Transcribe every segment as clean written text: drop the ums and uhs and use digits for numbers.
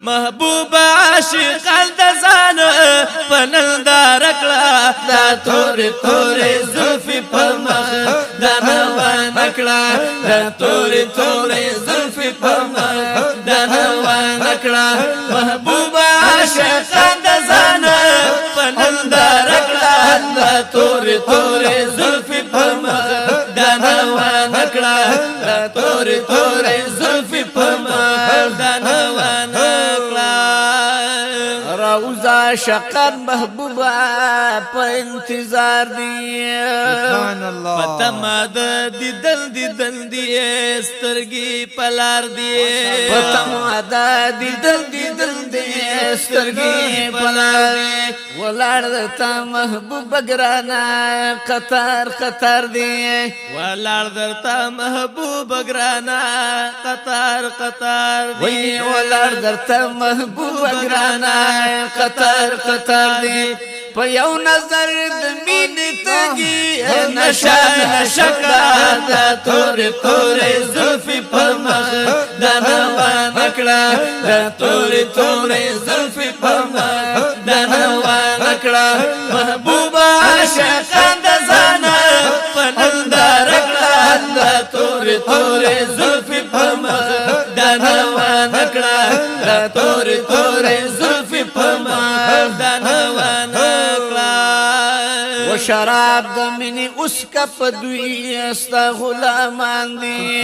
محبوب عاشقان د ځان په نندار کړه دا تورې تورې زلفې په مخ دا روانه کړه دا تورې تورې زلفې په مخ دا روانه کړه محبوب عاشقان د ځان په نندار کړه دا تورې تورې زلفې په مخ دا روانه کړه دا تورې تورې زلفې په مخ دا روانه روزا شقر محبوبا په انتظار دی سبحان الله پتما د دیدن دیدن دی سترګي پلار دی پتما د دیدن دیدن دی سترګي پلار دی ولړ ته محبوب ګرانا قطار قطار دی ولړ درته محبوب ګرانا قطار قطار دی ولړ درته محبوب ګرانا قطار قطار دی په یو نظر د مینې تګي نشا نشکړه دا تورې تورې زلفې په مخ دا روانه کړه دا تورې تورې زلفې په مخ دا روانه کړه محبوبه عاشقان د ځان په ننداره کړه دا تورې تورې زلفې په مخ دا روانه کړه دا تورې تورې زلفې په مخ دا روانه شراب د منی اوس کپ دوی استا غلامان دي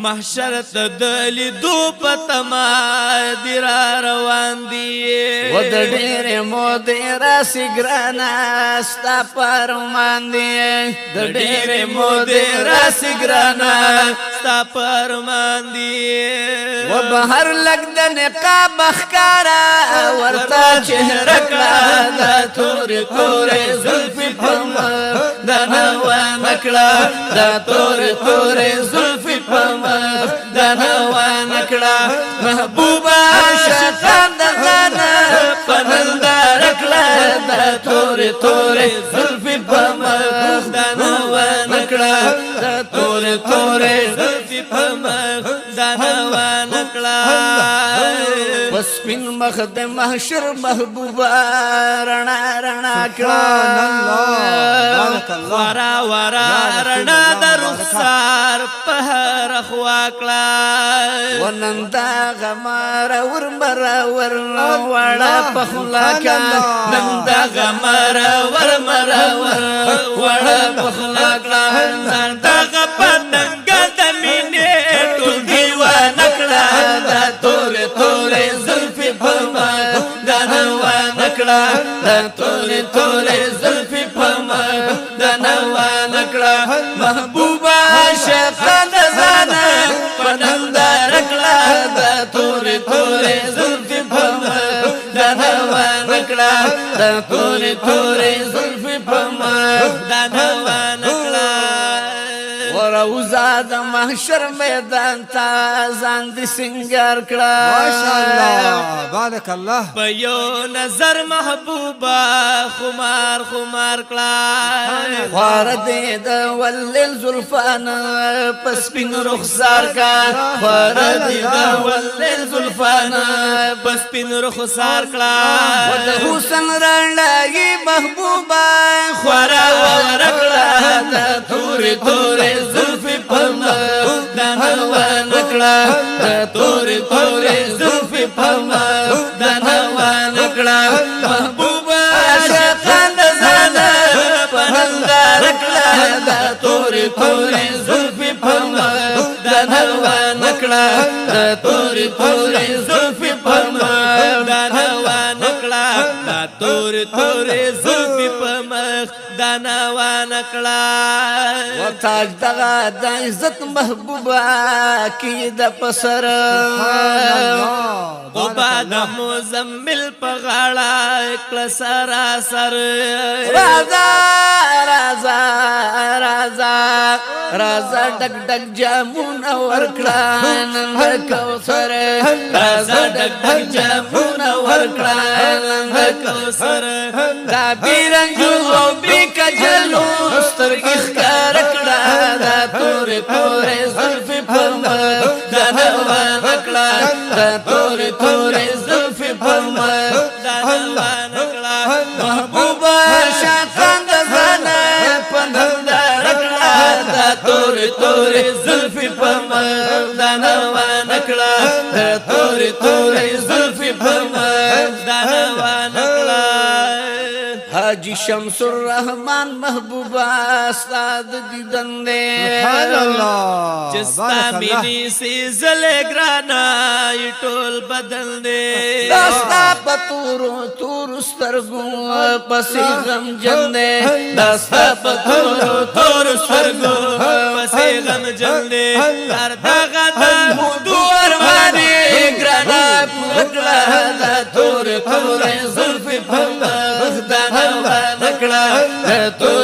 محشر ته د لیدو په تما دی را روان دي و د ډېرې مودې راسي ګرانا ستا پرمان دي د ډېرې مودې راسي ګرانا ستا پرمان دي و بهر لګ د نقاب ښکارا ورته چهره کړه دا تورې تورې زلفې په مخ دا روانه کړه دا تورې تورې زلفې په مخ دا روانه کړه محبوبه عاشقان د ځان په ننداره کړه دا تورې تورې زلفې په مخ دا روانه کړه دا تورې تورې زلفې په مخ دا روانه کړه سپین مخ د محشر محبوبا رڼا رڼا کړه ورا ورا رڼا د رخسار په هر خوا کړه ونندا غمار ور مر ور وړه په خلا کا نندا غمار ور مر ور وړه په خلا کړه نندا غپننګ د مینې ټول دیوانه کړه دا تورې تورې زلفې په مخ دا روانه کړه دا تورې تورې زلفې په مخ دا روانه کړه محبوبه عاشقان د ځان په ننداره کړه دا تورې تورې زلفې په مخ دا روانه کړه دا تورې تورې زلفې په مخ دا روانه کړه وروزا د محشر میدان تا ځان دې سنگار کړه ماشاءالله بارک الله په یو نظر محبوبه خمار خمار کړه خوار دې د ولل زلفان پس پین رخسار کا خوار دې د ولل زلفان پس پین رخسار کړه و د حسن رڼاګي محبوبه خوار ورکړه د تورې تورې زلفې په مخ دا روانه کړه د تورې تورې زلفې په مخ دا روانه کړه محبوبه عاشقان د ځان په ننداره کړه دا تورې تورې زلفې په مخ دا روانه کړه د تورې تورې زلفې په مخ دا روانه کړه دا تورې تورې زلفې په مخ دا روانه کړه و تاج دغه د عزت محبوبه کی د پسر او بعد مزمل په غاړه کله سراسر رازا رازا رازا رازا ډک ډک جامون ورکړه نن کوثر رازا ډک ډک جامون ورکړه نن کوثر دا بیرنجو او بیکجلو سترګې ښکار کړه دا تورې تورې زلفې په مخ دا روانه کړه تور تور زلف په مردانه نکړه محبوبا شاکان د زنه پنځه رکړه تور تور زلف په مردانه نکړه تور تور زلف په مردانه نکړه حاجی شمس الرحمن محبوبا استاد دیدن دے سبحان الله جستا بارك الله مینی سی زلگرانا ټول بدل دے داستا پتورو تور سترگو پسی غم جن دے داستا پتورو تور سرگو پسی غم جل دے در داغا دا مودو ارمانی گرانا پورکلا تور تور زلف پھمدانا نکلا تور